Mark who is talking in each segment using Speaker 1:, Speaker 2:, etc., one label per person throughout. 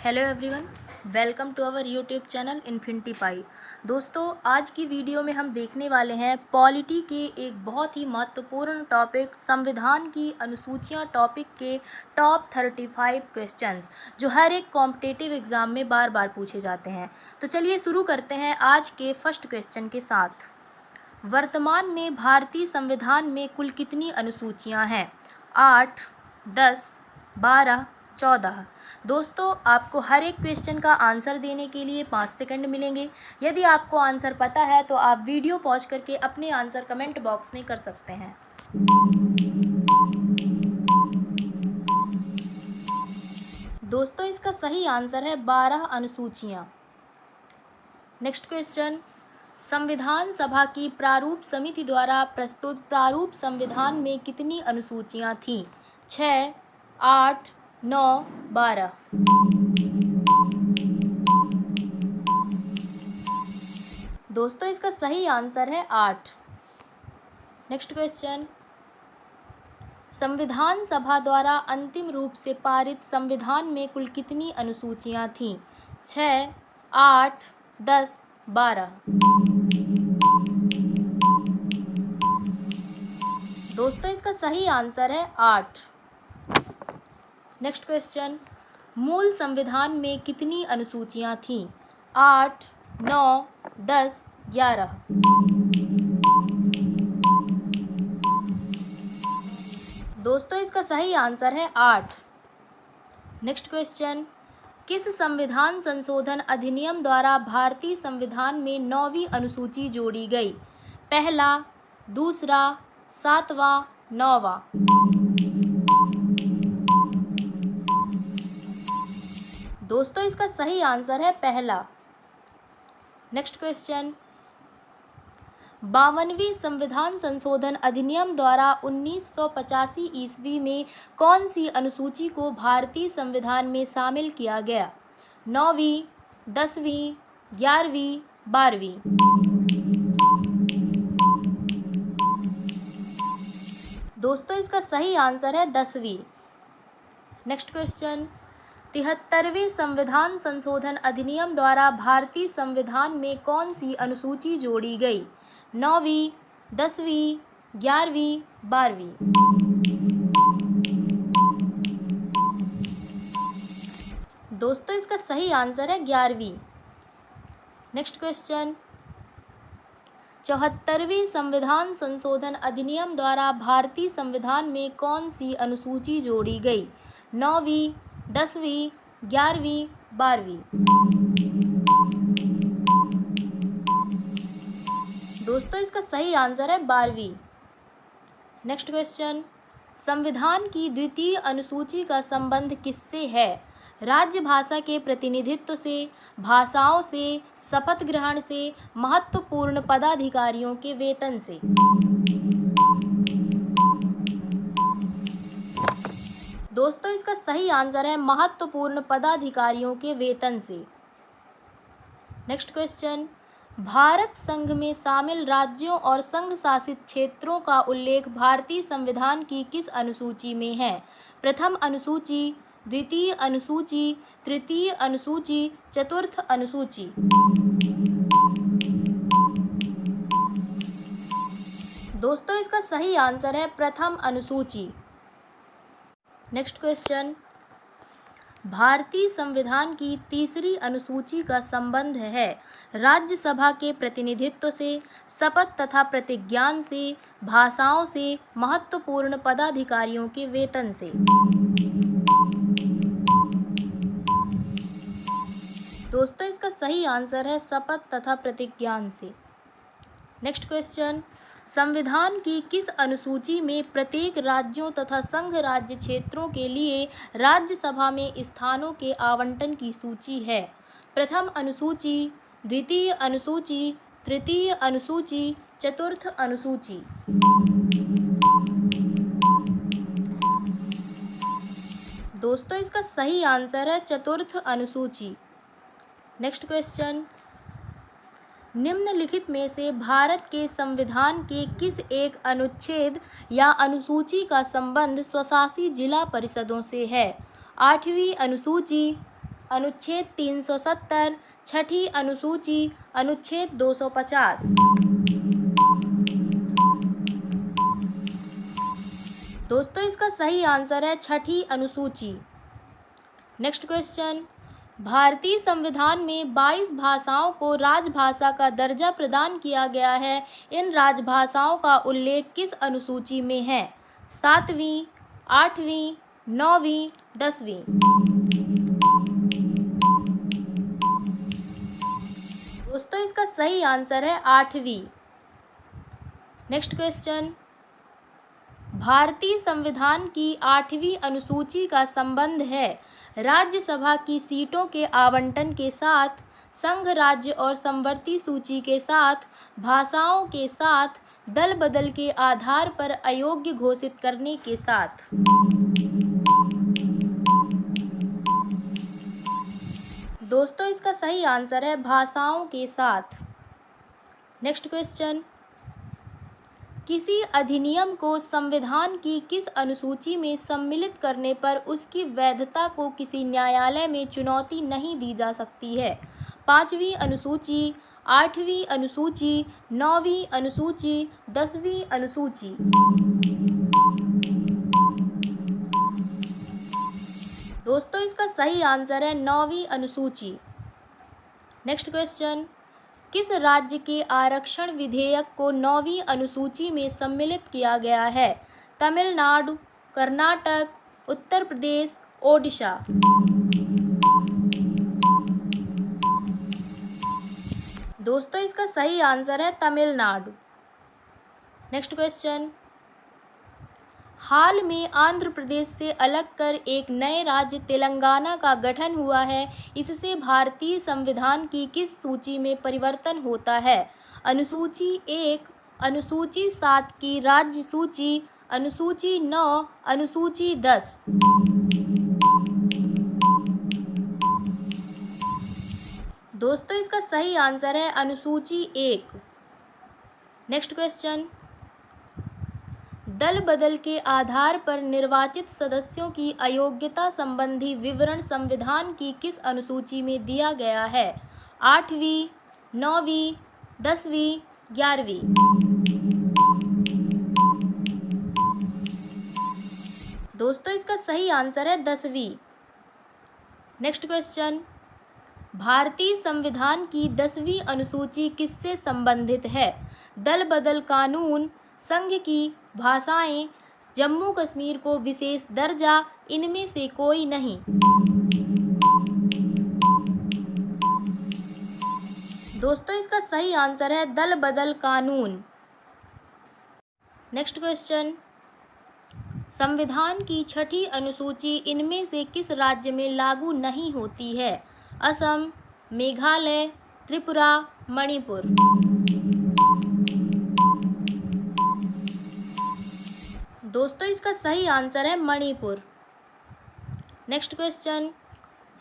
Speaker 1: Hello everyone, welcome to our YouTube channel infinity pi. दोस्तों, आज की वीडियो में हम देखने वाले हैं पॉलिटी के एक बहुत ही महत्वपूर्ण टॉपिक संविधान की अनुसूचियां टॉपिक के टॉप 35 क्वेश्चंस जो हर एक कॉम्पिटिटिव एग्ज़ाम में बार बार पूछे जाते हैं। तो चलिए शुरू करते हैं आज के फर्स्ट क्वेश्चन के साथ। वर्तमान में भारतीय संविधान में कुल कितनी अनुसूचियाँ हैं? 8, 10, 12, 14। दोस्तों, आपको हर एक क्वेश्चन का आंसर देने के लिए 5 सेकंड मिलेंगे। यदि आपको आंसर पता है तो आप वीडियो पॉज करके अपने आंसर कमेंट बॉक्स में कर सकते हैं। दोस्तों, इसका सही आंसर है 12 अनुसूचियाँ। नेक्स्ट क्वेश्चन, संविधान सभा की प्रारूप समिति द्वारा प्रस्तुत प्रारूप संविधान में कितनी अनुसूचियाँ थीं? 6, 8, 9, 12। दोस्तों, इसका सही आंसर है 8। नेक्स्ट क्वेश्चन, संविधान सभा द्वारा अंतिम रूप से पारित संविधान में कुल कितनी अनुसूचियाँ थीं? 6, 8, 10, 12। दोस्तों, इसका सही आंसर है 8। नेक्स्ट क्वेश्चन, मूल संविधान में कितनी अनुसूचियाँ थीं? 8, 9, 10, 11। दोस्तों, इसका सही आंसर है 8। नेक्स्ट क्वेश्चन, किस संविधान संशोधन अधिनियम द्वारा भारतीय संविधान में 9वीं अनुसूची जोड़ी गई? पहला, दूसरा, 7वां, 9वां। दोस्तों, इसका सही आंसर है पहला। नेक्स्ट क्वेश्चन, 52वीं संविधान संशोधन अधिनियम द्वारा 1985 ईस्वी में कौन सी अनुसूची को भारतीय संविधान में शामिल किया गया? 9वीं, 10वीं, 11वीं, 12वीं। दोस्तों, इसका सही आंसर है 10वीं। नेक्स्ट क्वेश्चन, 73वें संविधान संशोधन अधिनियम द्वारा भारतीय संविधान में कौन सी अनुसूची जोड़ी गई? 9वीं, 10वीं, 11वीं, 12वीं। दोस्तों, इसका सही आंसर है 11वीं। नेक्स्ट क्वेश्चन, 74वें संविधान संशोधन अधिनियम द्वारा भारतीय संविधान में कौन सी अनुसूची जोड़ी गई? 9वीं, 10वीं, 11वीं, 12वीं। दोस्तों, इसका सही आंसर है 12वीं। नेक्स्ट क्वेश्चन, संविधान की द्वितीय अनुसूची का संबंध किससे है? राज्यभाषा के प्रतिनिधित्व से, भाषाओं से, शपथ ग्रहण से, महत्वपूर्ण पदाधिकारियों के वेतन से। दोस्तों, इसका सही आंसर है महत्वपूर्ण पदाधिकारियों के वेतन से। नेक्स्ट क्वेश्चन, भारत संघ में शामिल राज्यों और संघ शासित क्षेत्रों का उल्लेख भारतीय संविधान की किस अनुसूची में है? प्रथम अनुसूची, द्वितीय अनुसूची, तृतीय अनुसूची, चतुर्थ अनुसूची। दोस्तों, इसका सही आंसर है प्रथम अनुसूची। नेक्स्ट क्वेश्चन, भारतीय संविधान की तीसरी अनुसूची का संबंध है राज्यसभा के प्रतिनिधित्व से, शपथ तथा प्रतिज्ञान से, भाषाओं से, महत्वपूर्ण पदाधिकारियों के वेतन से। दोस्तों, इसका सही आंसर है शपथ तथा प्रतिज्ञान से। नेक्स्ट क्वेश्चन, संविधान की किस अनुसूची में प्रत्येक राज्यों तथा संघ राज्य क्षेत्रों के लिए राज्यसभा में स्थानों के आवंटन की सूची है? प्रथम अनुसूची, द्वितीय अनुसूची, तृतीय अनुसूची, चतुर्थ अनुसूची। दोस्तों, इसका सही आंसर है चतुर्थ अनुसूची। नेक्स्ट क्वेश्चन, निम्नलिखित में से भारत के संविधान के किस एक अनुच्छेद या अनुसूची का संबंध स्वशासी जिला परिषदों से है? 8वीं अनुसूची, अनुच्छेद 370, छठी अनुसूची अनुच्छेद 250। दोस्तों इसका सही आंसर है छठी अनुसूची। नेक्स्ट क्वेश्चन, भारतीय संविधान में 22 भाषाओं को राजभाषा का दर्जा प्रदान किया गया है। इन राजभाषाओं का उल्लेख किस अनुसूची में है? 7वीं, 8वीं, 9वीं, 10वीं। दोस्तों इसका सही आंसर है 8वीं। नेक्स्ट क्वेश्चन, भारतीय संविधान की 8वीं अनुसूची का संबंध है राज्यसभा की सीटों के आवंटन के साथ, संघ राज्य और समवर्ती सूची के साथ, भाषाओं के साथ, दल बदल के आधार पर अयोग्य घोषित करने के साथ। दोस्तों इसका सही आंसर है भाषाओं के साथ। नेक्स्ट क्वेश्चन, किसी अधिनियम को संविधान की किस अनुसूची में सम्मिलित करने पर उसकी वैधता को किसी न्यायालय में चुनौती नहीं दी जा सकती है? 5वीं अनुसूची, 8वीं अनुसूची, 9वीं अनुसूची, 10वीं अनुसूची। दोस्तों इसका सही आंसर है 9वीं अनुसूची। नेक्स्ट क्वेश्चन, किस राज्य के आरक्षण विधेयक को 9वीं अनुसूची में सम्मिलित किया गया है? तमिलनाडु, कर्नाटक, उत्तर प्रदेश, ओडिशा। दोस्तों इसका सही आंसर है तमिलनाडु। नेक्स्ट क्वेश्चन, हाल में आंध्र प्रदेश से अलग कर एक नए राज्य तेलंगाना का गठन हुआ है। इससे भारतीय संविधान की किस सूची में परिवर्तन होता है? अनुसूची 1, अनुसूची 7 की राज्य सूची, अनुसूची 9, अनुसूची 10। दोस्तों इसका सही आंसर है अनुसूची 1। नेक्स्ट क्वेश्चन, दल बदल के आधार पर निर्वाचित सदस्यों की अयोग्यता संबंधी विवरण संविधान की किस अनुसूची में दिया गया है? 8वीं, 9वीं, 10वीं, 11वीं। दोस्तों इसका सही आंसर है 10वीं। नेक्स्ट क्वेश्चन, भारतीय संविधान की 10वीं अनुसूची किससे संबंधित है? दल बदल कानून, संघ की भाषाएं, जम्मू कश्मीर को विशेष दर्जा, इनमें से कोई नहीं। दोस्तों इसका सही आंसर है दल बदल कानून। नेक्स्ट क्वेश्चन, संविधान की छठी अनुसूची इनमें से किस राज्य में लागू नहीं होती है? असम, मेघालय, त्रिपुरा, मणिपुर। दोस्तों इसका सही आंसर है मणिपुर। नेक्स्ट क्वेश्चन,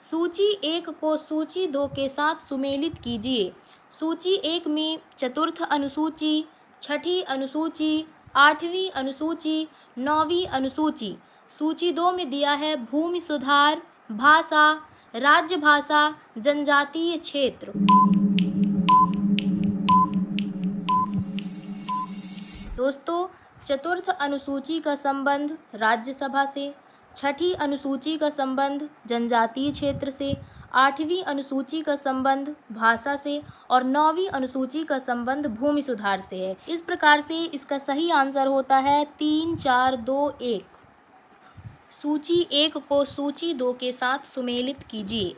Speaker 1: सूची 1 को सूची 2 के साथ सुमेलित कीजिए। सूची 1 में चतुर्थ अनुसूची, छठी अनुसूची, 8वीं अनुसूची, 9वीं अनुसूची। सूची 2 में दिया है भूमि सुधार, भाषा, राज्यभाषा, जनजातीय क्षेत्र। दोस्तों चतुर्थ अनुसूची का संबंध राज्यसभा से, छठी अनुसूची का संबंध जनजातीय क्षेत्र से, 8वीं अनुसूची का संबंध भाषा से और 9वीं अनुसूची का संबंध भूमि सुधार से है। इस प्रकार से इसका सही आंसर होता है 3, 4, 2, 1। सूची 1 को सूची 2 के साथ सुमेलित कीजिए।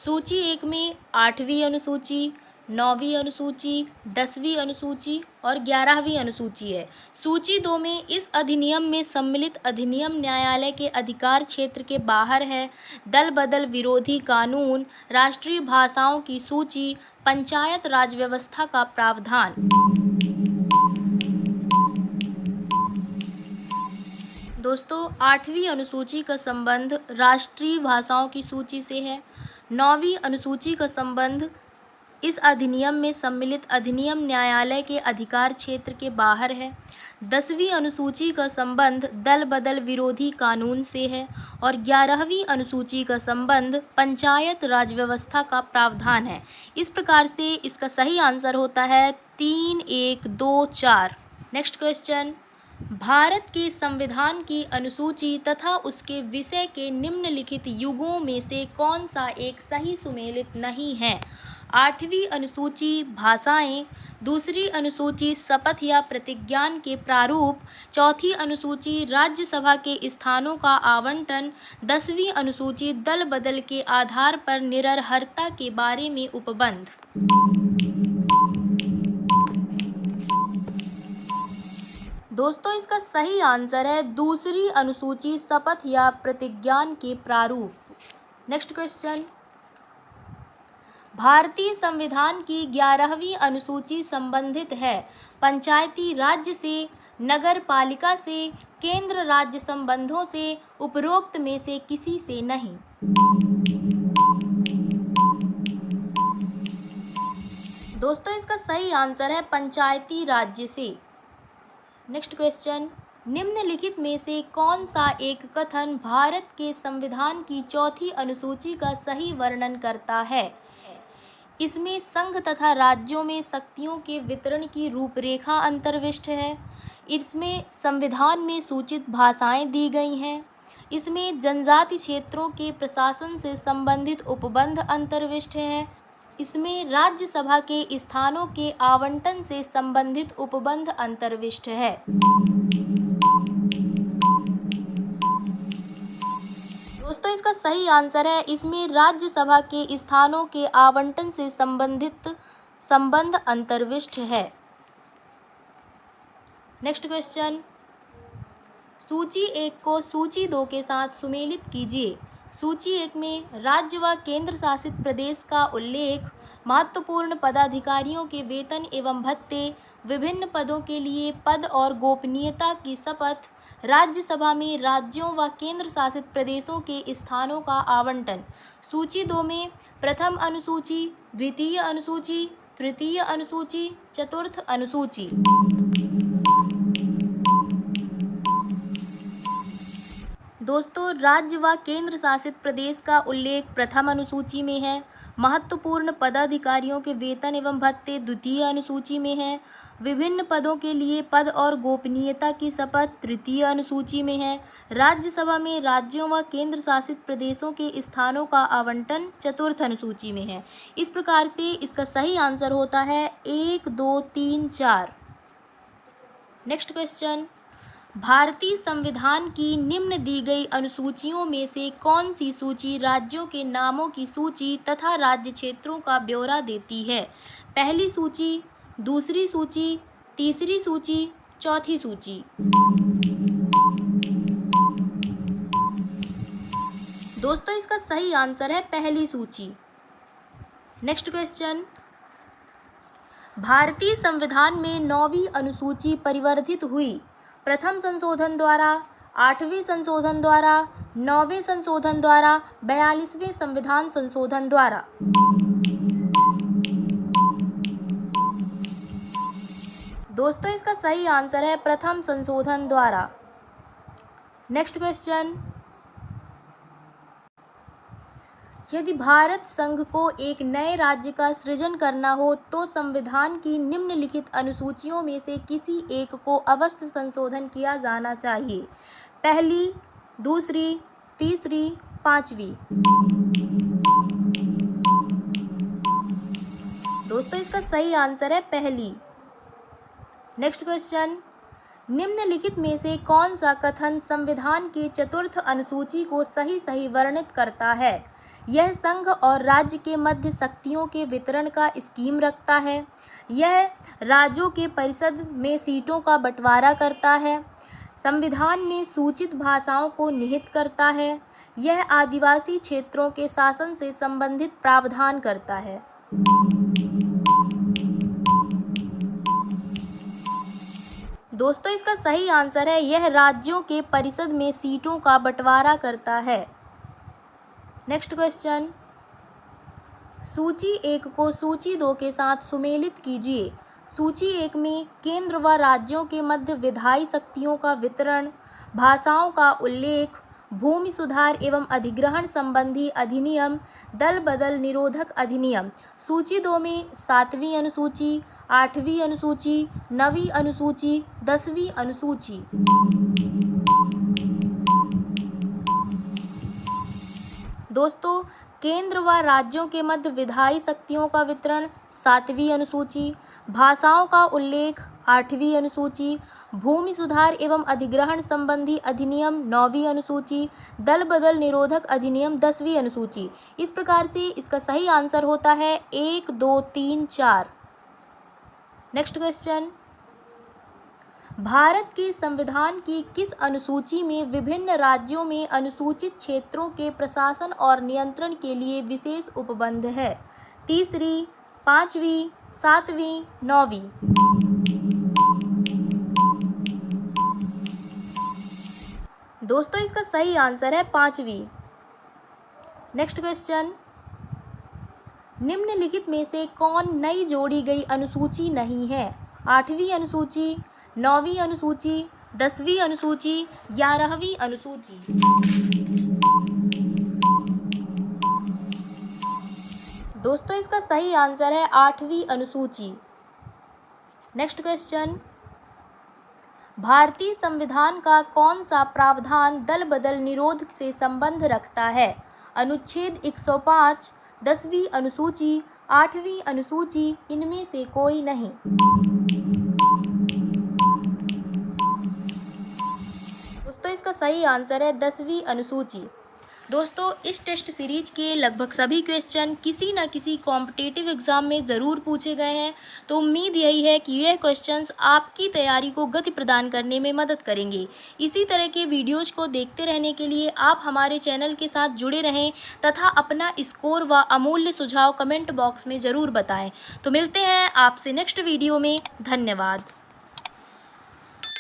Speaker 1: सूची 1 में 8वीं अनुसूची, 9वीं अनुसूची, 10वीं अनुसूची और 11वीं अनुसूची है। सूची 2 में इस अधिनियम में सम्मिलित अधिनियम न्यायालय के अधिकार क्षेत्र के बाहर है। दल बदल विरोधी कानून, राष्ट्रीय भाषाओं की सूची, पंचायत राज व्यवस्था का प्रावधान। दोस्तों 8वीं अनुसूची का संबंध राष्ट्रीय भाषाओं की सूची से है। 9वीं अनुसूची का संबंध इस अधिनियम में सम्मिलित अधिनियम न्यायालय के अधिकार क्षेत्र के बाहर है। 10वीं अनुसूची का संबंध दल बदल विरोधी कानून से है और 11वीं अनुसूची का संबंध पंचायत राज व्यवस्था का प्रावधान है। इस प्रकार से इसका सही आंसर होता है 3, 1, 2, 4। नेक्स्ट क्वेश्चन, भारत के संविधान की अनुसूची तथा उसके विषय के निम्नलिखित युगों में से कौन सा एक सही सुमेलित नहीं है? 8वीं अनुसूची भाषाएं, दूसरी अनुसूची शपथ या प्रतिज्ञान के प्रारूप, चौथी अनुसूची राज्यसभा के स्थानों का आवंटन, 10वीं अनुसूची दल बदल के आधार पर निरर्हता के बारे में उपबंध। दोस्तों इसका सही आंसर है दूसरी अनुसूची शपथ या प्रतिज्ञान के प्रारूप। नेक्स्ट क्वेश्चन, भारतीय संविधान की 11वीं अनुसूची संबंधित है पंचायती राज्य से, नगर पालिका से, केंद्र राज्य संबंधों से, उपरोक्त में से किसी से नहीं। दोस्तों इसका सही आंसर है पंचायती राज्य से। नेक्स्ट क्वेश्चन, निम्नलिखित में से कौन सा एक कथन भारत के संविधान की चौथी अनुसूची का सही वर्णन करता है? इसमें संघ तथा राज्यों में शक्तियों के वितरण की रूपरेखा अंतर्विष्ट है। इसमें संविधान में सूचित भाषाएं दी गई हैं। इसमें जनजाति क्षेत्रों के प्रशासन से संबंधित उपबंध अंतर्विष्ट है। इसमें राज्यसभा के स्थानों के आवंटन से संबंधित उपबंध अंतर्विष्ट है। दोस्तों इसका सही आंसर है इसमें राज्यसभा के स्थानों के आवंटन से संबंधित संबंध अंतर्विष्ट है। नेक्स्ट क्वेश्चन, सूची 1 को सूची 2 के साथ सुमेलित कीजिए। सूची 1 में राज्य व केंद्र शासित प्रदेश का उल्लेख, महत्वपूर्ण पदाधिकारियों के वेतन एवं भत्ते, विभिन्न पदों के लिए पद और गोपनीयता की शपथ, राज्यसभा में राज्यों व केंद्र शासित प्रदेशों के स्थानों का आवंटन। सूची 2 में प्रथम अनुसूची, द्वितीय अनुसूची, तृतीय अनुसूची, चतुर्थ अनुसूची। दोस्तों राज्य व केंद्र शासित प्रदेश का उल्लेख प्रथम अनुसूची में है, महत्वपूर्ण पदाधिकारियों के वेतन एवं भत्ते द्वितीय अनुसूची में है, विभिन्न पदों के लिए पद और गोपनीयता की शपथ तृतीय अनुसूची में है, राज्यसभा में राज्यों व केंद्र शासित प्रदेशों के स्थानों का आवंटन चतुर्थ अनुसूची में है। इस प्रकार से इसका सही आंसर होता है 1, 2, 3, 4। नेक्स्ट क्वेश्चन, भारतीय संविधान की निम्न दी गई अनुसूचियों में से कौन सी सूची राज्यों के नामों की सूची तथा राज्य क्षेत्रों का ब्यौरा देती है? पहली सूची, दूसरी सूची, तीसरी सूची, चौथी सूची। दोस्तों इसका सही आंसर है पहली सूची। नेक्स्ट क्वेश्चन, भारतीय संविधान में 9वीं अनुसूची परिवर्धित हुई प्रथम संशोधन द्वारा, 8वें संशोधन द्वारा, 9वें संशोधन द्वारा, 42वें संविधान संशोधन द्वारा। दोस्तों इसका सही आंसर है प्रथम संशोधन द्वारा। नेक्स्ट क्वेश्चन, यदि भारत संघ को एक नए राज्य का सृजन करना हो तो संविधान की निम्नलिखित अनुसूचियों में से किसी एक को अवश्य संशोधन किया जाना चाहिए। पहली, दूसरी, तीसरी, पांचवी। दोस्तों इसका सही आंसर है पहली। नेक्स्ट क्वेश्चन, निम्नलिखित में से कौन सा कथन संविधान की चतुर्थ अनुसूची को सही वर्णित करता है? यह संघ और राज्य के मध्य शक्तियों के वितरण का स्कीम रखता है। यह राज्यों के परिषद में सीटों का बंटवारा करता है। संविधान में सूचित भाषाओं को निहित करता है। यह आदिवासी क्षेत्रों के शासन से संबंधित प्रावधान करता है। दोस्तों इसका सही आंसर है यह राज्यों के परिषद में सीटों का बंटवारा करता है। नेक्स्ट क्वेश्चन, सूची 1 को सूची 2 के साथ सुमेलित कीजिए। सूची 1 में केंद्र व राज्यों के मध्य विधायी शक्तियों का वितरण, भाषाओं का उल्लेख, भूमि सुधार एवं अधिग्रहण संबंधी अधिनियम, दल बदल निरोधक अधिनियम। सूची 2 में 7वीं अनुसूची, 8वीं अनुसूची, 9वीं अनुसूची, 10वीं अनुसूची। दोस्तों, केंद्र व राज्यों के मध्य विधायी शक्तियों का वितरण 7वीं अनुसूची, भाषाओं का उल्लेख 8वीं अनुसूची, भूमि सुधार एवं अधिग्रहण संबंधी अधिनियम 9वीं अनुसूची, दल बदल निरोधक अधिनियम 10वीं अनुसूची। इस प्रकार से इसका सही आंसर होता है 1, 2, 3, 4। नेक्स्ट क्वेश्चन, भारत के संविधान की किस अनुसूची में विभिन्न राज्यों में अनुसूचित क्षेत्रों के प्रशासन और नियंत्रण के लिए विशेष उपबंध है? तीसरी, 5वीं, 7वीं, 9वीं। दोस्तों, इसका सही आंसर है 5वीं। नेक्स्ट क्वेश्चन, निम्नलिखित में से कौन नई जोड़ी गई अनुसूची नहीं है? 8वीं अनुसूची, 9वीं अनुसूची, 10वीं अनुसूची, 11वीं अनुसूची। दोस्तों, इसका सही आंसर है 8वीं अनुसूची। नेक्स्ट क्वेश्चन, भारतीय संविधान का कौन सा प्रावधान दल बदल निरोध से संबंध रखता है? अनुच्छेद 105, 10वीं अनुसूची, 8वीं अनुसूची, इनमें से कोई नहीं। दोस्तों, इसका सही आंसर है 10वीं अनुसूची। दोस्तों, इस टेस्ट सीरीज के लगभग सभी क्वेश्चन किसी न किसी कॉम्पिटिटिव एग्ज़ाम में ज़रूर पूछे गए हैं, तो उम्मीद यही है कि यह क्वेश्चंस आपकी तैयारी को गति प्रदान करने में मदद करेंगे। इसी तरह के वीडियोज़ को देखते रहने के लिए आप हमारे चैनल के साथ जुड़े रहें तथा अपना स्कोर व अमूल्य सुझाव कमेंट बॉक्स में ज़रूर बताएं। तो मिलते हैं आपसे नेक्स्ट वीडियो में। धन्यवाद।